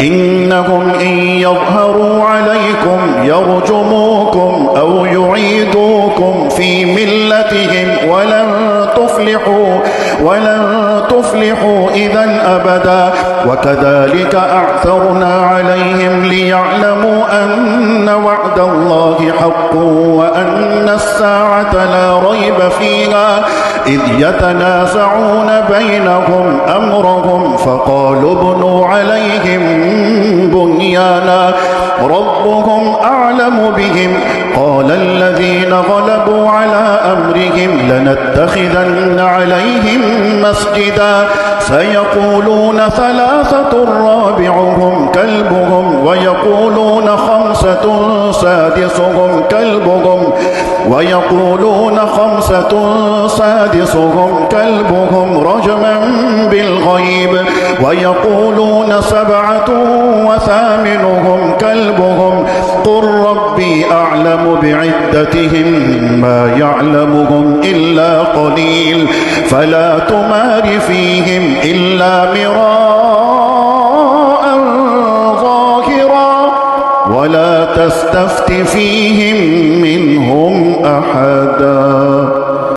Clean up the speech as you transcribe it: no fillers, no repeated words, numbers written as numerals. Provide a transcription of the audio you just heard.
إنهم إن يظهروا عليكم يرجموكم أو يعيدوكم في ملتهم ولن تفلحوا إذا أبدا وكذلك أعثرنا عليهم ليعلموا أن وعد الله حق وأن الساعة لا ريب فيها إذ يتنازعون بينهم أمرهم فقالوا ابنوا عليهم بنيانا ربهم أعلم بهم قال الذين غلبوا على أمرهم لنتخذن عليهم مسجدا سيقولون ثلاثة رابعهم كلبهم ويقولون خمسة سادسهم كلبهم رجما بالغيب ويقولون 7 وثامنهم كلبهم قل ربي أعلم بعدتهم ما يعلمهم إلا قليل فلا تمار فيهم إلا مراء ظاهرا ولا تستفت فيهم منهم أحدا.